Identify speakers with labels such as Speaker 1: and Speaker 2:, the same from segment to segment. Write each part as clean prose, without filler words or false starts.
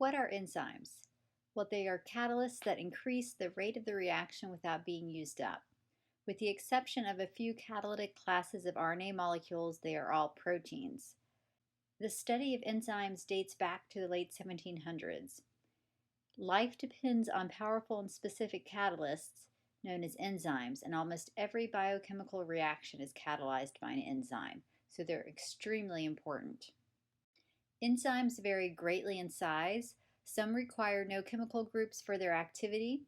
Speaker 1: What are enzymes? Well, they are catalysts that increase the rate of the reaction without being used up. With the exception of a few catalytic classes of RNA molecules, they are all proteins. The study of enzymes dates back to the late 1700s. Life depends on powerful and specific catalysts known as enzymes, and almost every biochemical reaction is catalyzed by an enzyme, so they're extremely important. Enzymes vary greatly in size. Some require no chemical groups for their activity,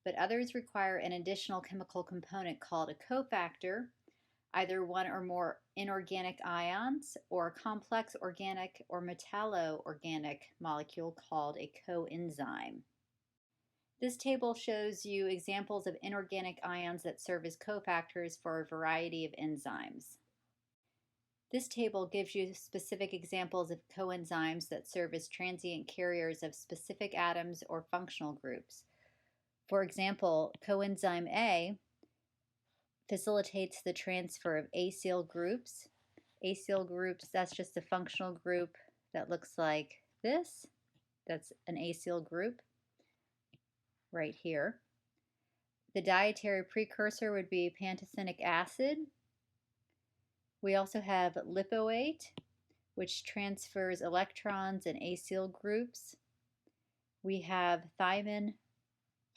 Speaker 1: but others require an additional chemical component called a cofactor, either one or more inorganic ions, or a complex organic or metallo-organic molecule called a coenzyme. This table shows you examples of inorganic ions that serve as cofactors for a variety of enzymes. This table gives you specific examples of coenzymes that serve as transient carriers of specific atoms or functional groups. For example, coenzyme A facilitates the transfer of acyl groups. Acyl groups, that's just a functional group that looks like this. That's an acyl group right here. The dietary precursor would be pantothenic acid. We also have lipoate, which transfers electrons in acyl groups. We have thymine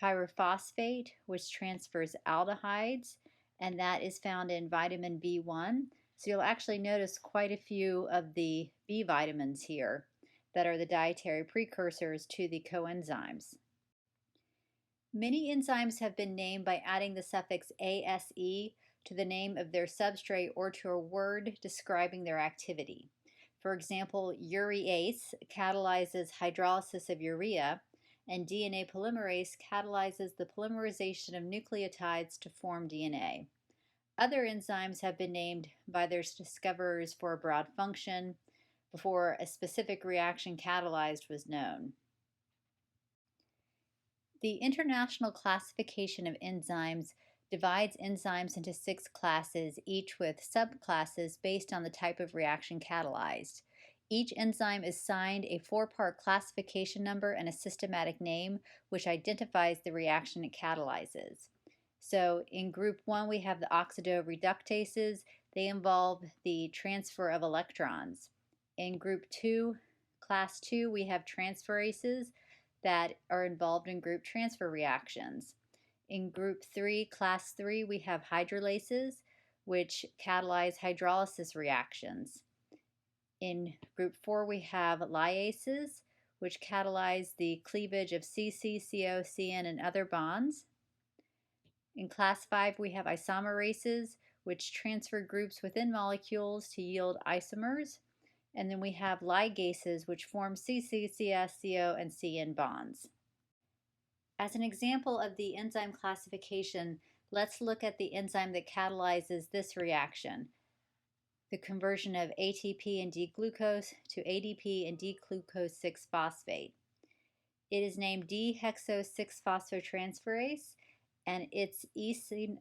Speaker 1: pyrophosphate, which transfers aldehydes, and that is found in vitamin B1. So you'll actually notice quite a few of the B vitamins here that are the dietary precursors to the coenzymes. Many enzymes have been named by adding the suffix ase to the name of their substrate or to a word describing their activity. For example, urease catalyzes hydrolysis of urea, and DNA polymerase catalyzes the polymerization of nucleotides to form DNA. Other enzymes have been named by their discoverers for a broad function before a specific reaction catalyzed was known. The International Classification of Enzymes divides enzymes into 6 classes, each with subclasses based on the type of reaction catalyzed. Each enzyme is assigned a 4-part classification number and a systematic name, which identifies the reaction it catalyzes. So in group 1, we have the oxidoreductases. They involve the transfer of electrons. In group 2, class 2, we have transferases that are involved in group transfer reactions. In group 3, class 3, we have hydrolases, which catalyze hydrolysis reactions. In group 4, we have lyases, which catalyze the cleavage of CC, CO, CN, and other bonds. In class 5, we have isomerases, which transfer groups within molecules to yield isomers. And then we have ligases, which form CC, CS, CO, and CN bonds. As an example of the enzyme classification, let's look at the enzyme that catalyzes this reaction, the conversion of ATP and D-glucose to ADP and D-glucose 6-phosphate. It is named D-hexo-6-phosphotransferase, and its EC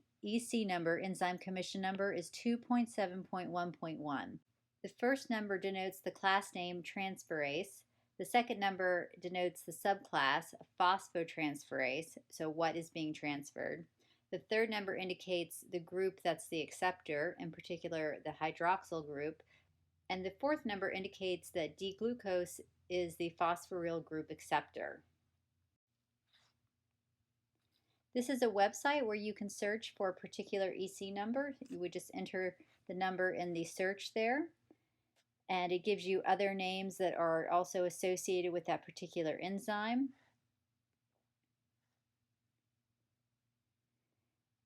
Speaker 1: number, enzyme commission number, is 2.7.1.1. The first number denotes the class name transferase. The second number denotes the subclass phosphotransferase, so what is being transferred. The third number indicates the group that's the acceptor, in particular the hydroxyl group. And the fourth number indicates that D-glucose is the phosphoryl group acceptor. This is a website where you can search for a particular EC number. You would just enter the number in the search there, and it gives you other names that are also associated with that particular enzyme.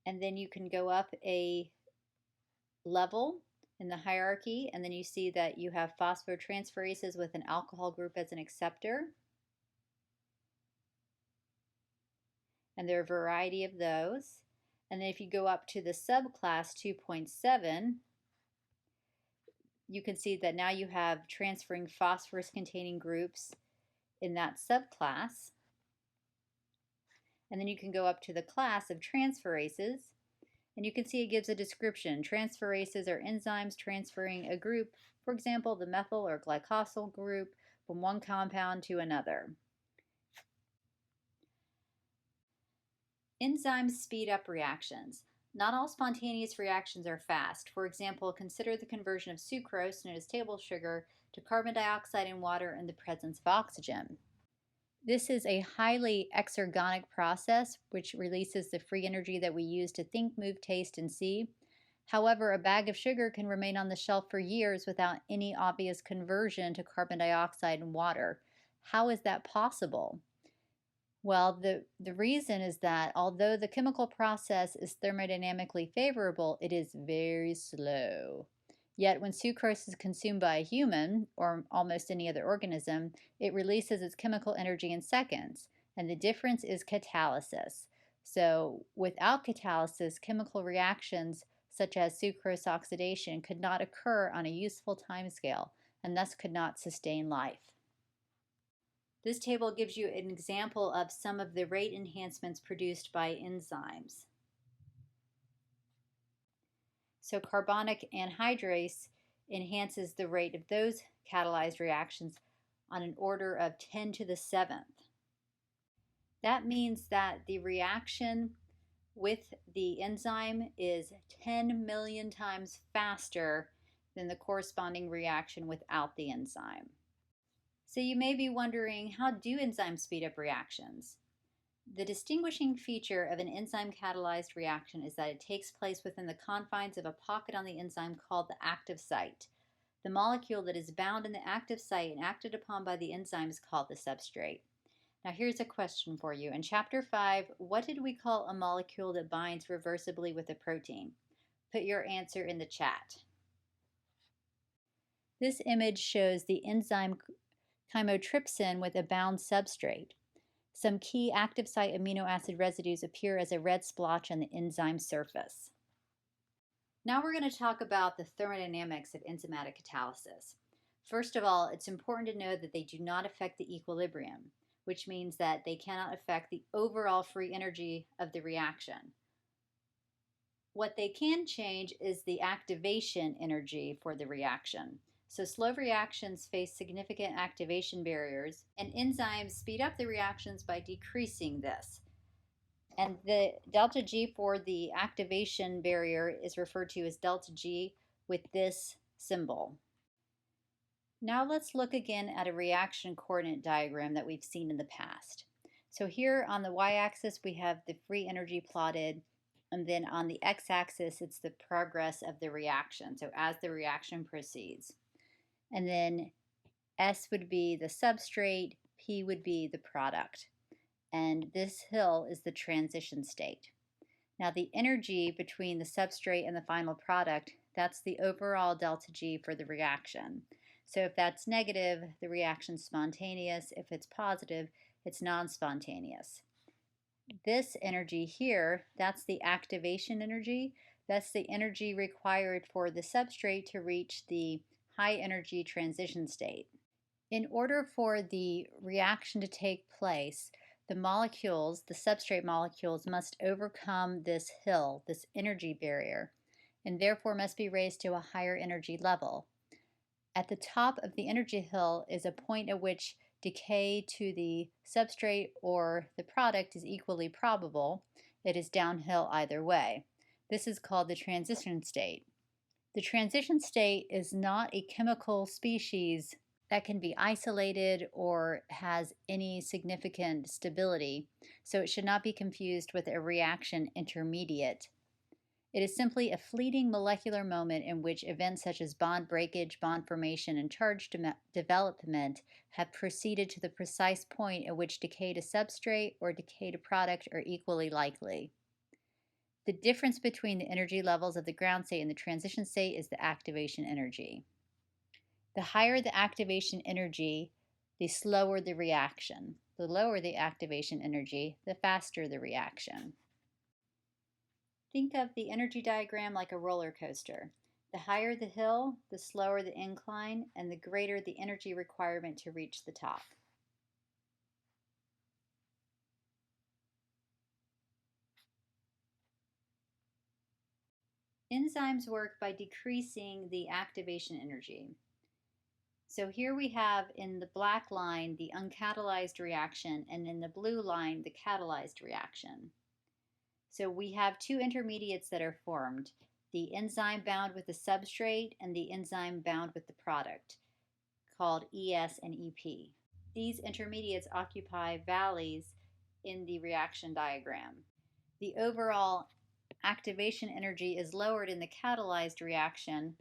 Speaker 1: And then you can go up a level in the hierarchy, and then you see that you have phosphotransferases with an alcohol group as an acceptor. And there are a variety of those. And then if you go up to the subclass 2.7, you can see that now you have transferring phosphorus-containing groups in that subclass. And then you can go up to the class of transferases, and you can see it gives a description. Transferases are enzymes transferring a group, for example, the methyl or glycosyl group, from one compound to another. Enzymes speed up reactions. Not all spontaneous reactions are fast. For example, consider the conversion of sucrose, known as table sugar, to carbon dioxide and water in the presence of oxygen. This is a highly exergonic process which releases the free energy that we use to think, move, taste, and see. However, a bag of sugar can remain on the shelf for years without any obvious conversion to carbon dioxide and water. How is that possible? Well, the reason is that although the chemical process is thermodynamically favorable, it is very slow. Yet, when sucrose is consumed by a human or almost any other organism, it releases its chemical energy in seconds, and the difference is catalysis. So, without catalysis, chemical reactions such as sucrose oxidation could not occur on a useful timescale and thus could not sustain life. This table gives you an example of some of the rate enhancements produced by enzymes. So carbonic anhydrase enhances the rate of those catalyzed reactions on an order of 10 to the 7th. That means that the reaction with the enzyme is 10 million times faster than the corresponding reaction without the enzyme. So you may be wondering, how do enzymes speed up reactions? The distinguishing feature of an enzyme catalyzed reaction is that it takes place within the confines of a pocket on the enzyme called the active site. The molecule that is bound in the active site and acted upon by the enzyme is called the substrate. Now here's a question for you. In Chapter 5, what did we call a molecule that binds reversibly with a protein? Put your answer in the chat. This image shows the enzyme chymotrypsin with a bound substrate. Some key active site amino acid residues appear as a red splotch on the enzyme surface. Now we're going to talk about the thermodynamics of enzymatic catalysis. First of all, it's important to know that they do not affect the equilibrium, which means that they cannot affect the overall free energy of the reaction. What they can change is the activation energy for the reaction. So slow reactions face significant activation barriers, and enzymes speed up the reactions by decreasing this. And the delta G for the activation barrier is referred to as delta G with this symbol. Now let's look again at a reaction coordinate diagram that we've seen in the past. So here on the y-axis we have the free energy plotted, and then on the x-axis it's the progress of the reaction, so as the reaction proceeds. And then S would be the substrate, P would be the product. And this hill is the transition state. Now the energy between the substrate and the final product, that's the overall delta G for the reaction. So if that's negative, the reaction's spontaneous. If it's positive, it's non-spontaneous. This energy here, that's the activation energy. That's the energy required for the substrate to reach the high energy transition state. In order for the reaction to take place, the molecules, the substrate molecules, must overcome this hill, this energy barrier, and therefore must be raised to a higher energy level. At the top of the energy hill is a point at which decay to the substrate or the product is equally probable. It is downhill either way. This is called the transition state. The transition state is not a chemical species that can be isolated or has any significant stability, so it should not be confused with a reaction intermediate. It is simply a fleeting molecular moment in which events such as bond breakage, bond formation, and charge development have proceeded to the precise point at which decay to substrate or decay to product are equally likely. The difference between the energy levels of the ground state and the transition state is the activation energy. The higher the activation energy, the slower the reaction. The lower the activation energy, the faster the reaction. Think of the energy diagram like a roller coaster. The higher the hill, the slower the incline, and the greater the energy requirement to reach the top. Enzymes work by decreasing the activation energy. So here we have in the black line the uncatalyzed reaction, and in the blue line the catalyzed reaction. So we have two intermediates that are formed, the enzyme bound with the substrate and the enzyme bound with the product, called ES and EP. These intermediates occupy valleys in the reaction diagram. The overall activation energy is lowered in the catalyzed reaction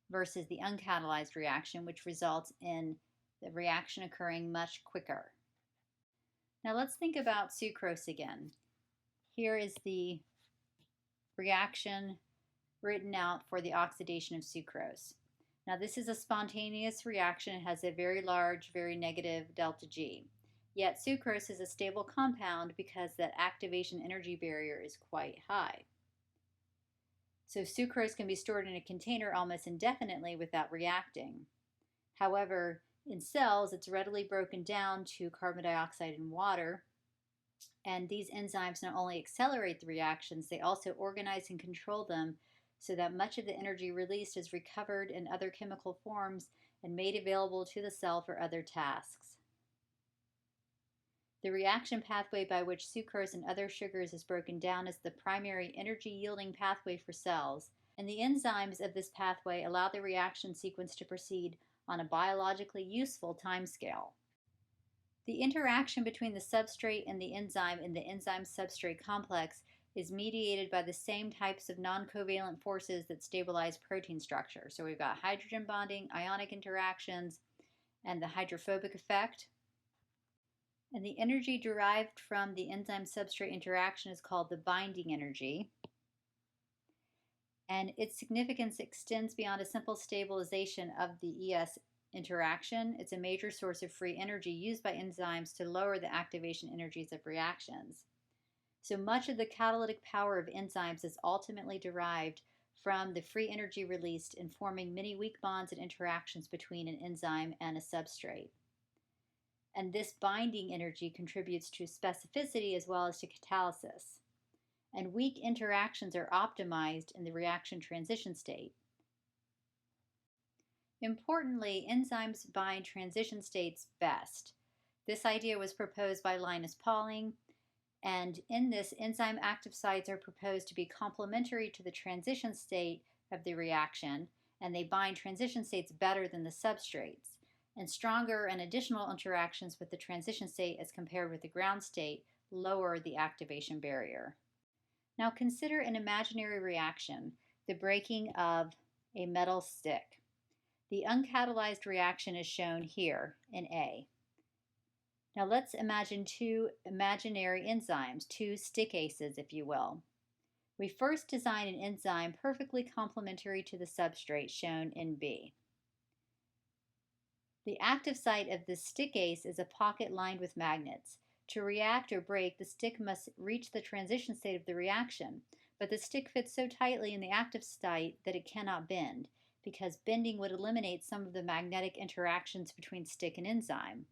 Speaker 1: versus the uncatalyzed reaction, which results in the reaction occurring much quicker. Now let's think about sucrose again. Here is the reaction written out for the oxidation of sucrose. Now this is a spontaneous reaction. It has a very large, very negative delta G. Yet sucrose is a stable compound because that activation energy barrier is quite high. So sucrose can be stored in a container almost indefinitely without reacting. However, in cells, it's readily broken down to carbon dioxide and water, and these enzymes not only accelerate the reactions, they also organize and control them so that much of the energy released is recovered in other chemical forms and made available to the cell for other tasks. The reaction pathway by which sucrose and other sugars is broken down is the primary energy-yielding pathway for cells, and the enzymes of this pathway allow the reaction sequence to proceed on a biologically useful timescale. The interaction between the substrate and the enzyme in the enzyme-substrate complex is mediated by the same types of non-covalent forces that stabilize protein structure. So we've got hydrogen bonding, ionic interactions, and the hydrophobic effect. And the energy derived from the enzyme-substrate interaction is called the binding energy. And its significance extends beyond a simple stabilization of the ES interaction. It's a major source of free energy used by enzymes to lower the activation energies of reactions. So much of the catalytic power of enzymes is ultimately derived from the free energy released in forming many weak bonds and interactions between an enzyme and a substrate. And this binding energy contributes to specificity as well as to catalysis. And weak interactions are optimized in the reaction transition state. Importantly, enzymes bind transition states best. This idea was proposed by Linus Pauling, and in this, enzyme active sites are proposed to be complementary to the transition state of the reaction, and they bind transition states better than the substrates. And stronger and additional interactions with the transition state as compared with the ground state lower the activation barrier. Now consider an imaginary reaction, the breaking of a metal stick. The uncatalyzed reaction is shown here in A. Now let's imagine two imaginary enzymes, two stickaces if you will. We first design an enzyme perfectly complementary to the substrate shown in B. The active site of the stickase is a pocket lined with magnets. To react or break, the stick must reach the transition state of the reaction, but the stick fits so tightly in the active site that it cannot bend, because bending would eliminate some of the magnetic interactions between stick and enzyme.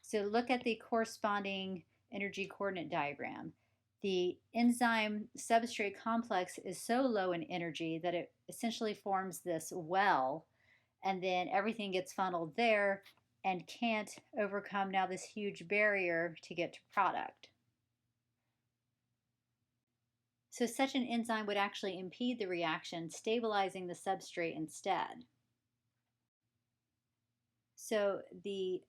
Speaker 1: So look at the corresponding energy coordinate diagram. The enzyme substrate complex is so low in energy that it essentially forms this well, and then everything gets funneled there and can't overcome now this huge barrier to get to product. So such an enzyme would actually impede the reaction, stabilizing the substrate instead. So the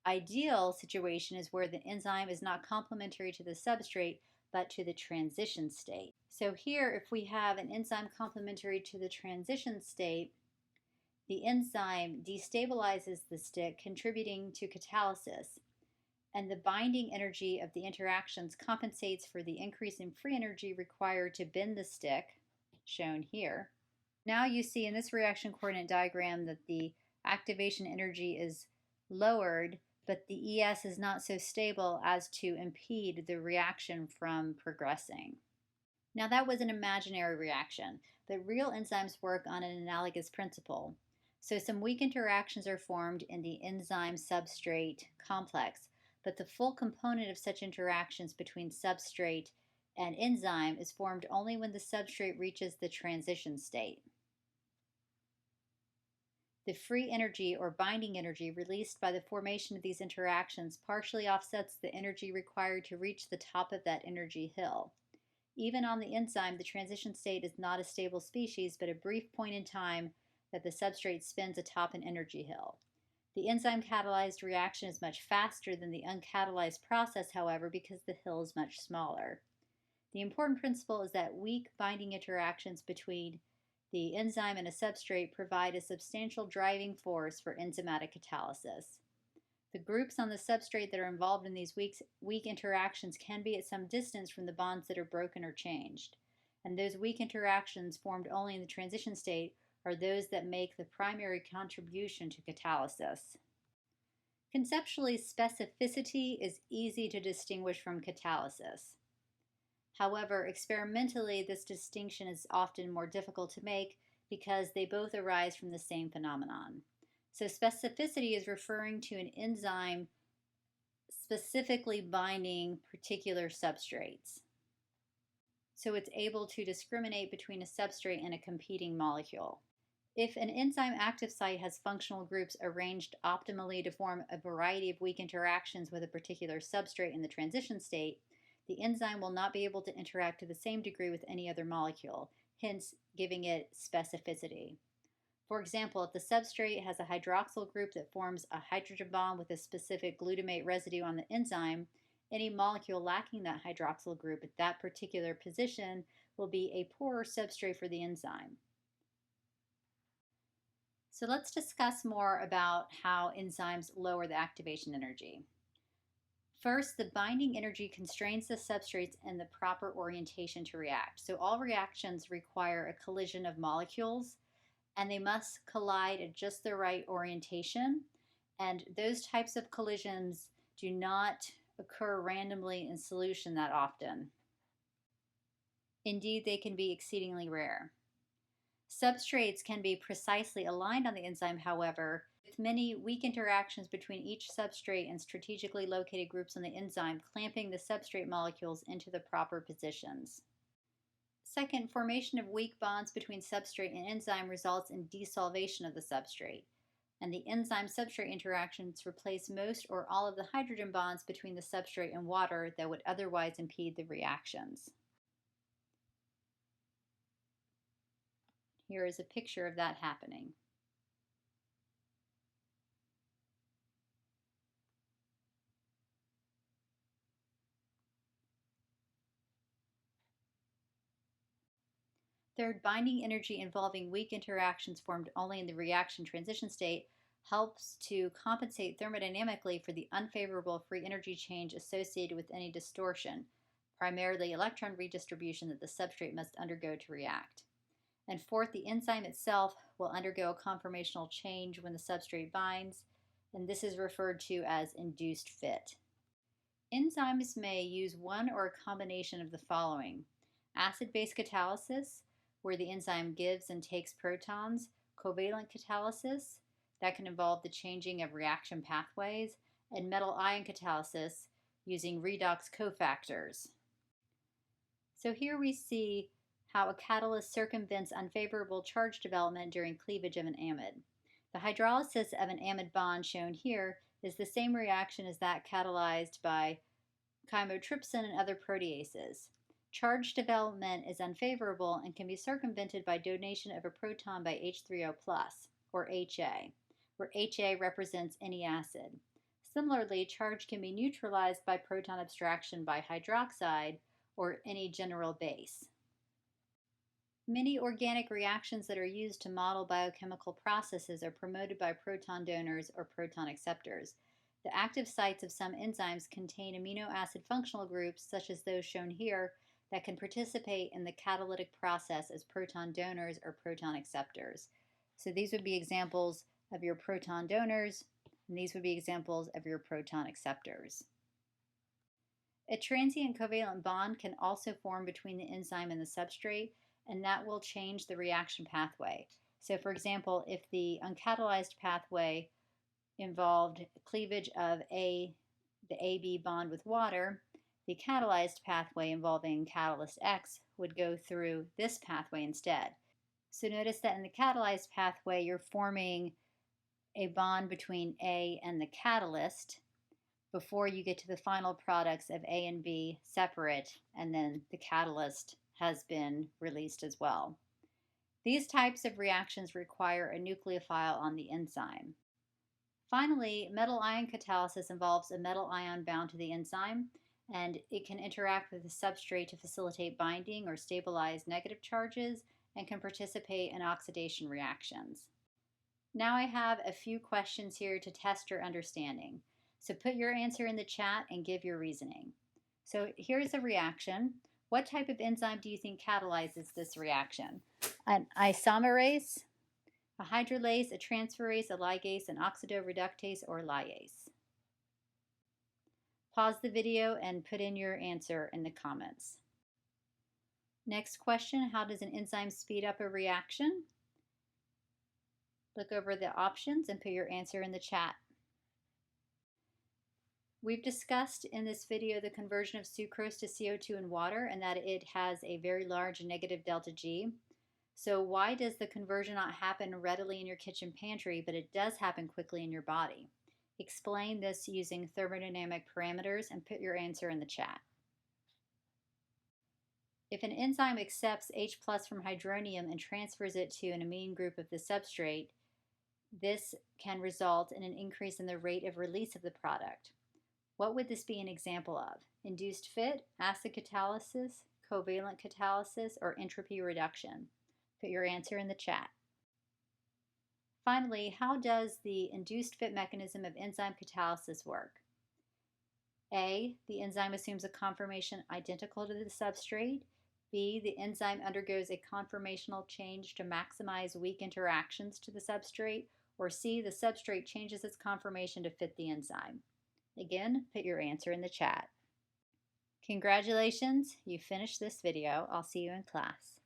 Speaker 1: ideal situation is where the enzyme is not complementary to the substrate, but to the transition state. So here, if we have an enzyme complementary to the transition state, the enzyme destabilizes the stick, contributing to catalysis, and the binding energy of the interactions compensates for the increase in free energy required to bend the stick, shown here. Now you see in this reaction coordinate diagram that the activation energy is lowered, but the ES is not so stable as to impede the reaction from progressing. Now that was an imaginary reaction, but real enzymes work on an analogous principle. So some weak interactions are formed in the enzyme-substrate complex, but the full component of such interactions between substrate and enzyme is formed only when the substrate reaches the transition state. The free energy or binding energy released by the formation of these interactions partially offsets the energy required to reach the top of that energy hill. Even on the enzyme, the transition state is not a stable species, but a brief point in time that the substrate spins atop an energy hill. The enzyme catalyzed reaction is much faster than the uncatalyzed process, however, because the hill is much smaller. The important principle is that weak binding interactions between the enzyme and a substrate provide a substantial driving force for enzymatic catalysis. The groups on the substrate that are involved in these weak interactions can be at some distance from the bonds that are broken or changed. And those weak interactions formed only in the transition state are those that make the primary contribution to catalysis. Conceptually, specificity is easy to distinguish from catalysis. However, experimentally, this distinction is often more difficult to make because they both arise from the same phenomenon. So specificity is referring to an enzyme specifically binding particular substrates. So it's able to discriminate between a substrate and a competing molecule. If an enzyme active site has functional groups arranged optimally to form a variety of weak interactions with a particular substrate in the transition state, the enzyme will not be able to interact to the same degree with any other molecule, hence giving it specificity. For example, if the substrate has a hydroxyl group that forms a hydrogen bond with a specific glutamate residue on the enzyme, any molecule lacking that hydroxyl group at that particular position will be a poorer substrate for the enzyme. So let's discuss more about how enzymes lower the activation energy. First, the binding energy constrains the substrates in the proper orientation to react. So all reactions require a collision of molecules, and they must collide at just the right orientation. And those types of collisions do not occur randomly in solution that often. Indeed, they can be exceedingly rare. Substrates can be precisely aligned on the enzyme, however, with many weak interactions between each substrate and strategically located groups on the enzyme clamping the substrate molecules into the proper positions. Second, formation of weak bonds between substrate and enzyme results in desolvation of the substrate, and the enzyme-substrate interactions replace most or all of the hydrogen bonds between the substrate and water that would otherwise impede the reactions. Here is a picture of that happening. Third, binding energy involving weak interactions formed only in the reaction transition state helps to compensate thermodynamically for the unfavorable free energy change associated with any distortion, primarily electron redistribution that the substrate must undergo to react. And fourth, the enzyme itself will undergo a conformational change when the substrate binds, and this is referred to as induced fit. Enzymes may use one or a combination of the following: acid-base catalysis, where the enzyme gives and takes protons; covalent catalysis, that can involve the changing of reaction pathways; and metal ion catalysis using redox cofactors. So here we see how a catalyst circumvents unfavorable charge development during cleavage of an amide. The hydrolysis of an amide bond shown here is the same reaction as that catalyzed by chymotrypsin and other proteases. Charge development is unfavorable and can be circumvented by donation of a proton by H3O+, or HA, where HA represents any acid. Similarly, charge can be neutralized by proton abstraction by hydroxide or any general base. Many organic reactions that are used to model biochemical processes are promoted by proton donors or proton acceptors. The active sites of some enzymes contain amino acid functional groups, such as those shown here, that can participate in the catalytic process as proton donors or proton acceptors. So these would be examples of your proton donors, and these would be examples of your proton acceptors. A transient covalent bond can also form between the enzyme and the substrate, and that will change the reaction pathway. So for example, if the uncatalyzed pathway involved cleavage of the AB bond with water, the catalyzed pathway involving catalyst X would go through this pathway instead. So notice that in the catalyzed pathway, you're forming a bond between A and the catalyst, before you get to the final products of A and B separate, and then the catalyst has been released as well. These types of reactions require a nucleophile on the enzyme. Finally, metal ion catalysis involves a metal ion bound to the enzyme, and it can interact with the substrate to facilitate binding or stabilize negative charges and can participate in oxidation reactions. Now I have a few questions here to test your understanding. So put your answer in the chat and give your reasoning. So here's a reaction. What type of enzyme do you think catalyzes this reaction? An isomerase, a hydrolase, a transferase, a ligase, an oxidoreductase, or lyase? Pause the video and put in your answer in the comments. Next question, how does an enzyme speed up a reaction? Look over the options and put your answer in the chat. We've discussed in this video the conversion of sucrose to CO2 in water and that it has a very large negative delta G. So why does the conversion not happen readily in your kitchen pantry, but it does happen quickly in your body? Explain this using thermodynamic parameters and put your answer in the chat. If an enzyme accepts H+ from hydronium and transfers it to an amine group of the substrate, this can result in an increase in the rate of release of the product. What would this be an example of? Induced fit, acid catalysis, covalent catalysis, or entropy reduction? Put your answer in the chat. Finally, how does the induced fit mechanism of enzyme catalysis work? A, the enzyme assumes a conformation identical to the substrate. B, the enzyme undergoes a conformational change to maximize weak interactions to the substrate. Or C, the substrate changes its conformation to fit the enzyme. Again, put your answer in the chat. Congratulations, you finished this video. I'll see you in class.